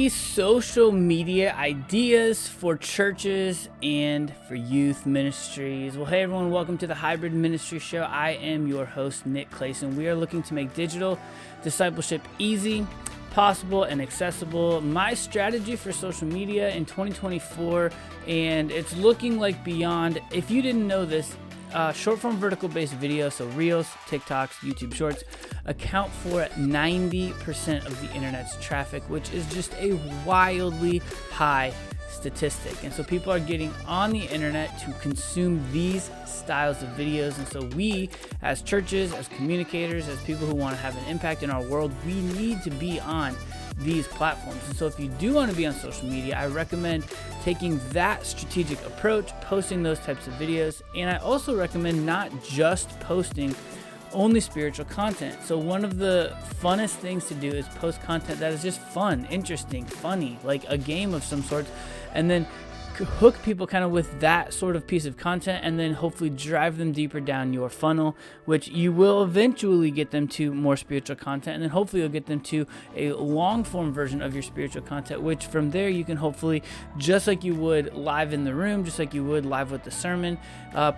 free social media ideas for churches and for youth ministries. Well, hey everyone, welcome to the Hybrid Ministry Show. I am your host, Nick Clason. We are looking to make digital discipleship easy, possible, and accessible. My strategy for social media in 2024, and it's looking like beyond. If you didn't know this, short form vertical based video, so Reels, TikToks, YouTube Shorts, account for 90% of the internet's traffic, which is just a wildly high statistic. And so people are getting on the internet to consume these styles of videos. And so we, as churches, as communicators, as people who want to have an impact in our world, we need to be on these platforms. And so if you do want to be on social media, I recommend taking that strategic approach, posting those types of videos. And I also recommend not just posting only spiritual content. So one of the funnest things to do is post content that is just fun, interesting, funny, like a game of some sort, and then hook people kind of with that sort of piece of content, and then hopefully drive them deeper down your funnel, which you will eventually get them to more spiritual content, and then hopefully you'll get them to a long form version of your spiritual content, which from there you can hopefully, just like you would live in the room, just like you would live with the sermon,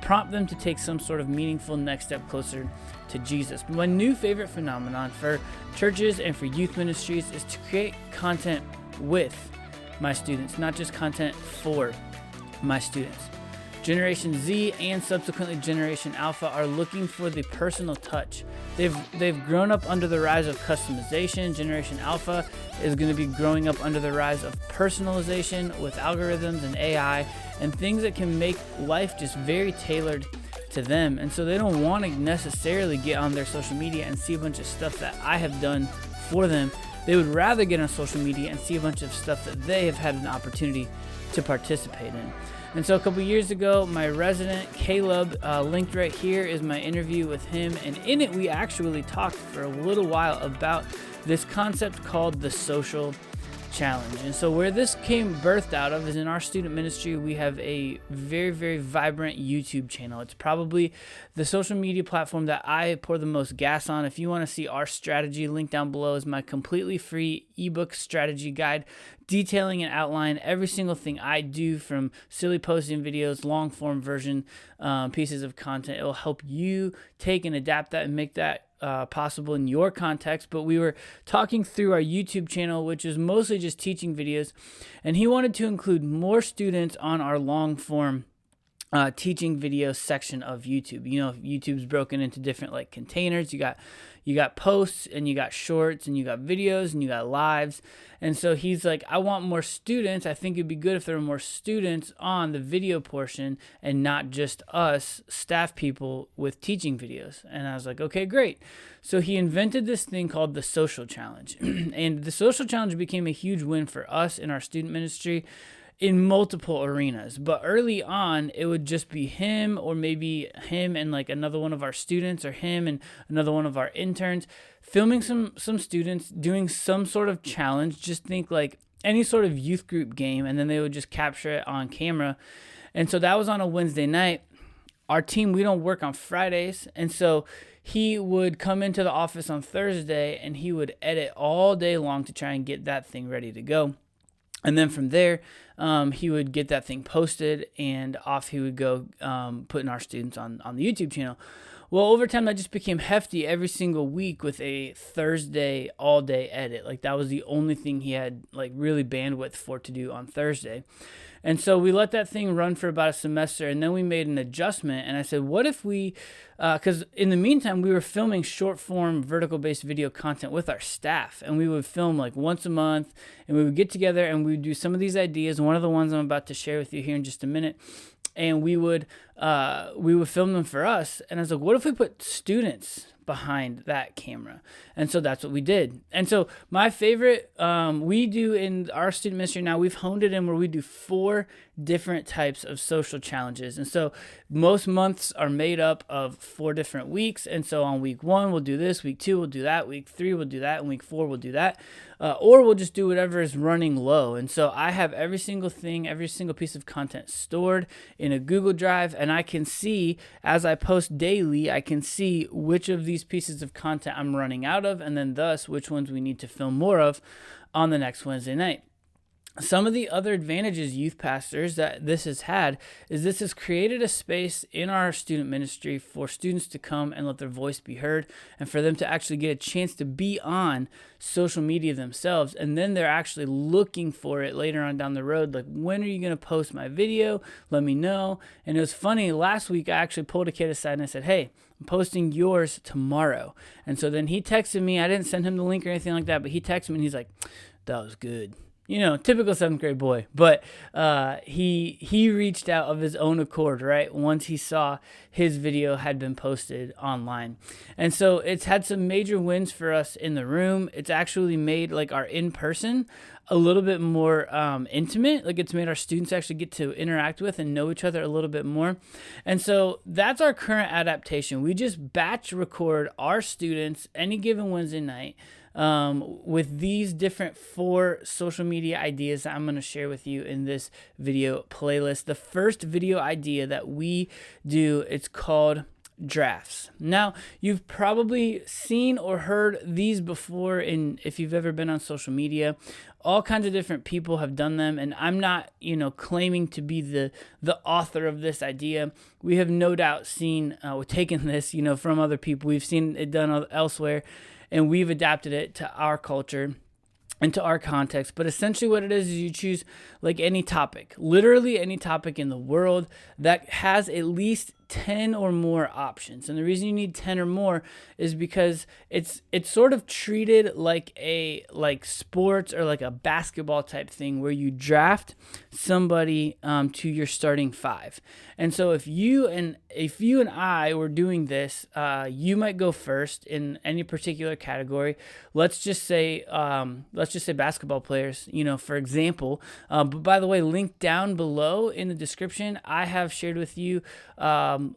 prompt them to take some sort of meaningful next step closer to Jesus. But my new favorite phenomenon for churches and for youth ministries is to create content with my students, not just content for my students. Generation Z and subsequently Generation Alpha are looking for the personal touch. They've grown up under the rise of customization. Generation Alpha is going to be growing up under the rise of personalization with algorithms and AI and things that can make life just very tailored to them. And so they don't want to necessarily get on their social media and see a bunch of stuff that I have done for them. They would rather get on social media and see a bunch of stuff that they have had an opportunity to participate in. And so a couple years ago, my resident, Caleb, linked right here is my interview with him. And in it, we actually talked for a little while about this concept called the social challenge. And so where this came birthed out of is in our student ministry, we have a very, very vibrant YouTube channel. It's probably the social media platform that I pour the most gas on. If you want to see our strategy, link down below is my completely free ebook strategy guide detailing and outline every single thing I do, from silly posting videos, long form version pieces of content. It will help you take and adapt that and make that possible in your context. But we were talking through our YouTube channel, which is mostly just teaching videos, and he wanted to include more students on our long form teaching video section of YouTube. You know, YouTube's broken into different like containers. You got posts, and you got shorts, and you got videos, and you got lives. And so he's like, I want more students. I think it'd be good if there were more students on the video portion and not just us staff people with teaching videos. And I was like, okay, great. So he invented this thing called the social challenge. And the social challenge became a huge win for us in our student ministry in multiple arenas. But early on, it would just be him, or maybe him and like another one of our students, or him and another one of our interns, filming some students doing some sort of challenge. Just think like any sort of youth group game, and then they would just capture it on camera. And so that was on a Wednesday night. Our team, we don't work on Fridays, and so he would come into the office on Thursday, and he would edit all day long to try and get that thing ready to go. And then from there, he would get that thing posted, and off he would go, putting our students on the YouTube channel. Well, over time, that just became hefty every single week with a Thursday all-day edit. Like, that was the only thing he had, like, really bandwidth for to do on Thursday. And so we let that thing run for about a semester, and then we made an adjustment. And I said, what if we, because in the meantime, we were filming short form vertical based video content with our staff, and we would film like once a month, and we would get together and we would do some of these ideas. One of the ones I'm about to share with you here in just a minute. And we would film them for us. And I was like, what if we put students behind that camera? And so that's what we did. And so my favorite, we do in our student ministry now, we've honed it in where we do 4 different types of social challenges. And so most months are made up of 4 different weeks. And so on week 1, we'll do this, week 2, we'll do that, week 3, we'll do that, and week 4, we'll do that. Or we'll just do whatever is running low. And so I have every single thing, every single piece of content stored in a Google Drive, and I can see, as I post daily, I can see which of these pieces of content I'm running out of, and then thus which ones we need to film more of on the next Wednesday night. some of the other advantages, youth pastors, that this has had is this has created a space in our student ministry for students to come and let their voice be heard, and for them to actually get a chance to be on social media themselves. And then they're actually looking for it later on down the road. Like, when are you going to post my video? Let me know. And it was funny. Last week, I actually pulled a kid aside and I said, hey, I'm posting yours tomorrow. And so then he texted me. I didn't send him the link or anything like that, but he texted me and he's like, that was good. Typical 7th grade boy. But he reached out of his own accord, right, once he saw his video had been posted online. And so it's had some major wins for us in the room. It's actually made like our in-person a little bit more intimate. Like, it's made our students actually get to interact with and know each other a little bit more. And so that's our current adaptation. We just batch record our students any given Wednesday night with these different 4 social media ideas that I'm going to share with you in this video playlist. The first video idea that we do, it's called drafts. Now, you've probably seen or heard these before if you've ever been on social media. All kinds of different people have done them, and I'm not, claiming to be the author of this idea. We have no doubt seen, taken this, from other people. We've seen it done elsewhere, and we've adapted it to our culture and to our context. But essentially what it is you choose like any topic, literally any topic in the world that has at least 10 or more options. And the reason you need 10 or more is because it's sort of treated like sports or like a basketball type thing where you draft somebody to your starting 5. And so if you and I were doing this, you might go first in any particular category. Let's just say basketball players, for example. But by the way, link down below in the description, I have shared with you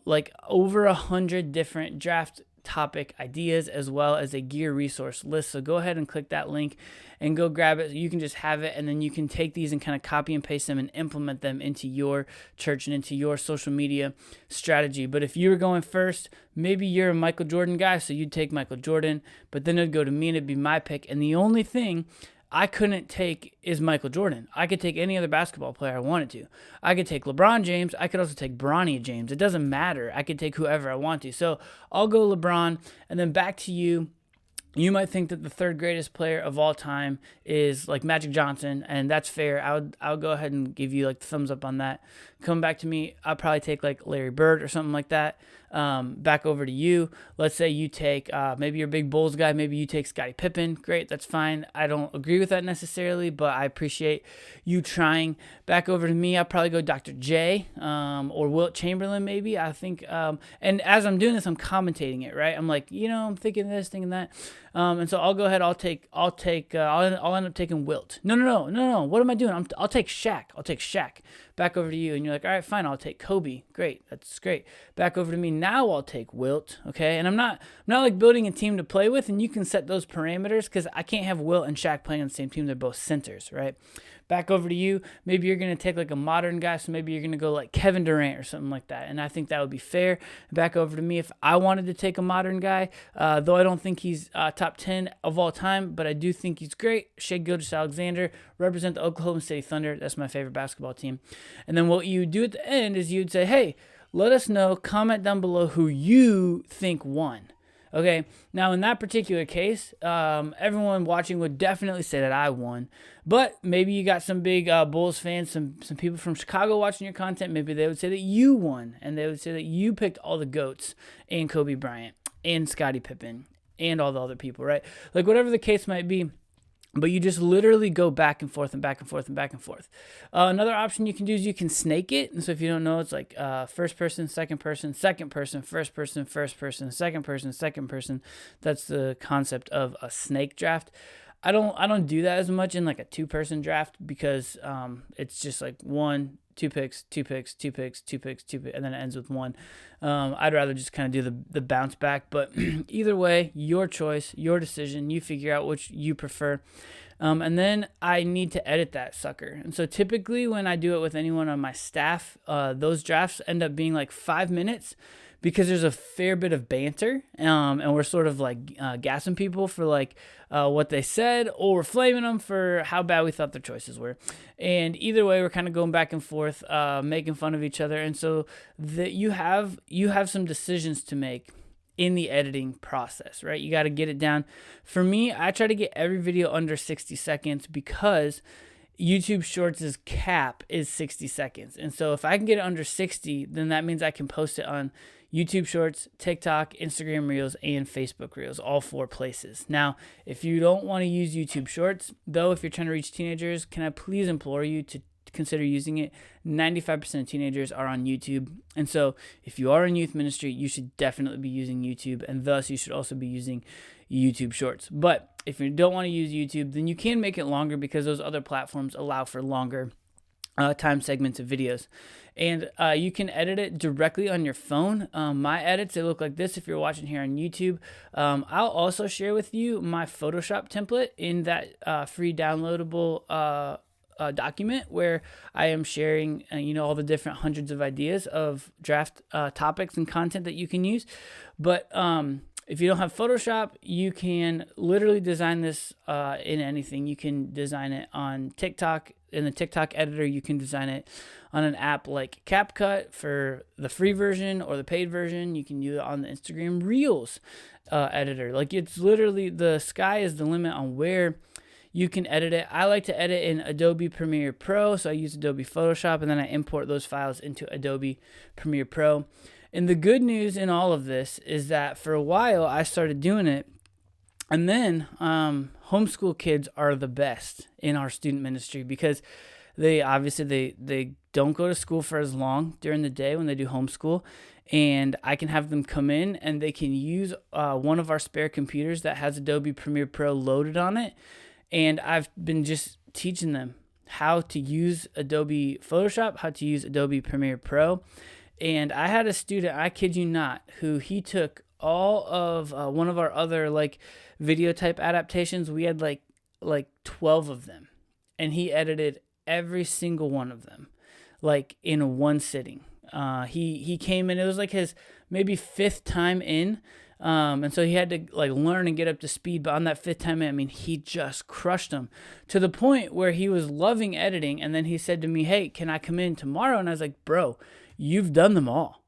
like over 100 different draft topic ideas, as well as a gear resource list. So go ahead and click that link and go grab it. You can just have it, and then you can take these and kind of copy and paste them and implement them into your church and into your social media strategy. But if you were going first, maybe you're a Michael Jordan guy, so you'd take Michael Jordan, but then it'd go to me and it'd be my pick. And the only thing I couldn't take is Michael Jordan. I could take any other basketball player I wanted to. I could take LeBron James. I could also take Bronny James. It doesn't matter. I could take whoever I want to. So I'll go LeBron, and then back to you. You might think that the 3rd greatest player of all time is like Magic Johnson, and that's fair. I'll go ahead and give you like the thumbs up on that. Come back to me, I'll probably take like Larry Bird or something like that. Back over to you. Let's say you take maybe you're a big Bulls guy. Maybe you take Scottie Pippen. Great, that's fine. I don't agree with that necessarily, but I appreciate you trying. Back over to me, I'll probably go Dr. J or Wilt Chamberlain maybe. I think, and as I'm doing this, I'm commentating it, right? I'm like, I'm thinking this, thinking that. And so I'll go ahead. I'll end up taking Wilt. No. What am I doing? I'll take Shaq. Back over to you, and you're like, all right, fine. I'll take Kobe. Great, that's great. Back over to me. Now I'll take Wilt. Okay, and I'm not like building a team to play with, and you can set those parameters because I can't have Wilt and Shaq playing on the same team. They're both centers, right? Back over to you. Maybe you're going to take like a modern guy, so maybe you're going to go like Kevin Durant or something like that, and I think that would be fair. Back over to me. If I wanted to take a modern guy, though I don't think he's top 10 of all time, but I do think he's great, Shai Gilgeous-Alexander, represent the Oklahoma City Thunder. That's my favorite basketball team. And then what you do at the end is you'd say, hey, let us know, comment down below who you think won. Okay, now in that particular case, everyone watching would definitely say that I won, but maybe you got some big Bulls fans, some people from Chicago watching your content. Maybe they would say that you won, and they would say that you picked all the GOATs and Kobe Bryant and Scottie Pippen and all the other people, right? Like whatever the case might be. But you just literally go back and forth and back and forth and back and forth. Another option you can do is you can snake it. And so if you don't know, it's like first person, second person, first person, second person. That's the concept of a snake draft. I don't do that as much in like a 2-person draft because it's just like 1, 2 picks, 2 picks, 2 picks, 2 picks, 2 picks, and then it ends with 1. I'd rather just kind of do the bounce back, but either way, your choice, your decision, you figure out which you prefer. And then I need to edit that sucker. And so typically when I do it with anyone on my staff, those drafts end up being like 5 minutes because there's a fair bit of banter, and we're sort of like gassing people for like what they said, or we're flaming them for how bad we thought their choices were. And either way, we're kind of going back and forth, making fun of each other. And so you have some decisions to make in the editing process, right? You got to get it down. For me, I try to get every video under 60 seconds because YouTube Shorts' cap is 60 seconds. And so if I can get it under 60, then that means I can post it on YouTube Shorts, TikTok, Instagram Reels, and Facebook Reels, all 4 places. Now, if you don't want to use YouTube Shorts, though, if you're trying to reach teenagers, can I please implore you to consider using it? 95% of teenagers are on YouTube. And so if you are in youth ministry, you should definitely be using YouTube, and thus you should also be using YouTube Shorts. But if you don't want to use YouTube, then you can make it longer because those other platforms allow for longer time segments of videos. And you can edit it directly on your phone. My edits, they look like this if you're watching here on YouTube. I'll also share with you my Photoshop template in that free downloadable document where I am sharing, all the different hundreds of ideas of draft topics and content that you can use. But if you don't have Photoshop, you can literally design this in anything. You can design it on TikTok, in the TikTok editor. You can design it on an app like CapCut for the free version or the paid version. You can do it on the Instagram Reels editor. Like, it's literally, the sky is the limit on where you can edit it. I like to edit in Adobe Premiere Pro, so I use Adobe Photoshop, and then I import those files into Adobe Premiere Pro. And the good news in all of this is that for a while I started doing it, and then homeschool kids are the best in our student ministry because they obviously they don't go to school for as long during the day when they do homeschool, and I can have them come in and they can use one of our spare computers that has Adobe Premiere Pro loaded on it. And I've been just teaching them how to use Adobe Photoshop, how to use Adobe Premiere Pro. And I had a student, I kid you not, who he took all of one of our other like video type adaptations. We had like 12 of them, and he edited every single one of them like in one sitting. He came in, it was like his maybe 5th time in. And so he had to like learn and get up to speed, but on that 5th time in, I mean, he just crushed them to the point where he was loving editing. And then he said to me, "Hey, can I come in tomorrow?" And I was like, "Bro, you've done them all."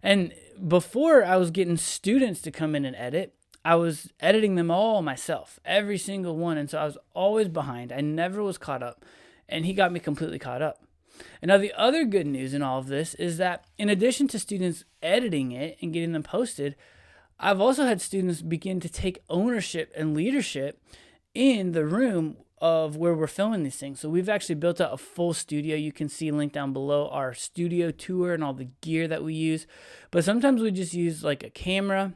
And before I was getting students to come in and edit, I was editing them all myself, every single one. And so I was always behind. I never was caught up, and he got me completely caught up. And now the other good news in all of this is that in addition to students editing it and getting them posted, I've also had students begin to take ownership and leadership in the room of where we're filming these things. So we've actually built out a full studio. You can see linked down below our studio tour and all the gear that we use. But sometimes we just use like a camera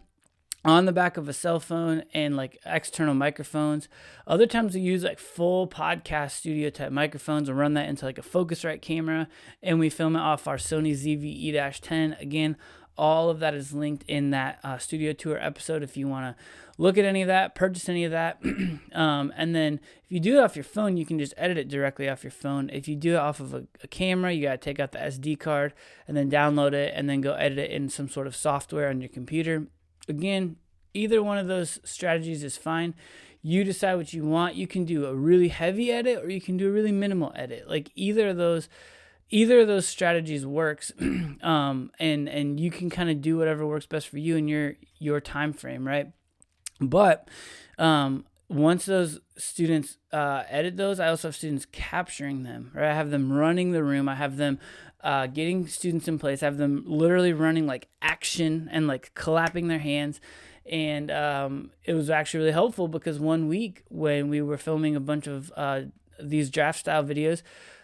on the back of a cell phone and like external microphones. Other times we use like full podcast studio type microphones and run that into like a Focusrite camera, and we film it off our Sony ZV-E10. Again, all of that is linked in that studio tour episode if you want to look at any of that, purchase any of that. And then if you do it off your phone, you can just edit it directly off your phone. If you do it off of a camera, you got to take out the SD card and then download it and then go edit it in some sort of software on your computer. Again, either one of those strategies is fine. You decide what you want. You can do a really heavy edit or you can do a really minimal edit. Like either of those strategies works, and you can kind of do whatever works best for you and your time frame, right? But once those students edit those, I also have students capturing them, right? I have them running the room. I have them getting students in place. I have them literally running like action and like clapping their hands. And it was actually really helpful because one week when we were filming a bunch of these draft style videos,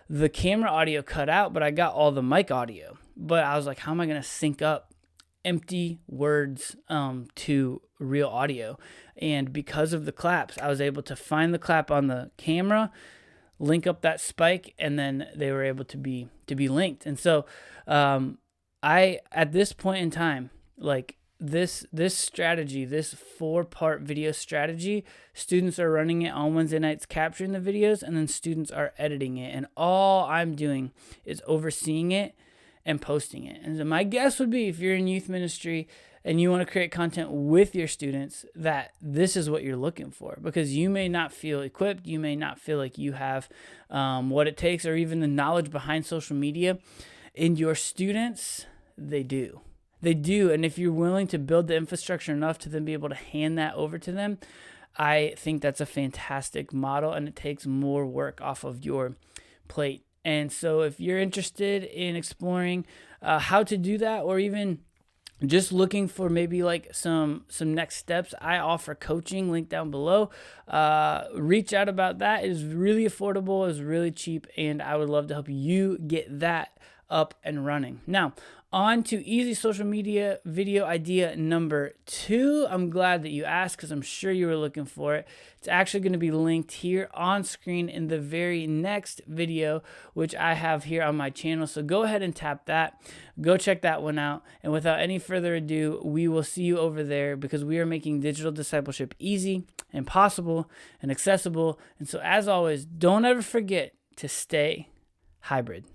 the camera audio cut out, but I got all the mic audio. But I was like, how am I going to sync up empty words to real audio? And because of the claps, I was able to find the clap on the camera, link up that spike, and then they were able to be linked. And so I, at this point in time, like this strategy, this 4-part video strategy, students are running it on Wednesday nights, capturing the videos, and then students are editing it. And all I'm doing is overseeing it and posting it. And so my guess would be, if you're in youth ministry and you want to create content with your students, that this is what you're looking for, because you may not feel equipped. You may not feel like you have what it takes, or even the knowledge behind social media. And your students, they do. They do. And if you're willing to build the infrastructure enough to then be able to hand that over to them, I think that's a fantastic model, and it takes more work off of your plate. And so if you're interested in exploring how to do that, or even just looking for maybe like some next steps, I offer coaching, link down below. Reach out about that. It is really affordable, it's really cheap, and I would love to help you get that up and running. Now, on to easy social media video idea number 2. I'm glad that you asked, because I'm sure you were looking for it. It's actually going to be linked here on screen in the very next video, which I have here on my channel. So go ahead and tap that. Go check that one out. And without any further ado, we will see you over there, because we are making digital discipleship easy and possible and accessible. And so as always, don't ever forget to stay hybrid.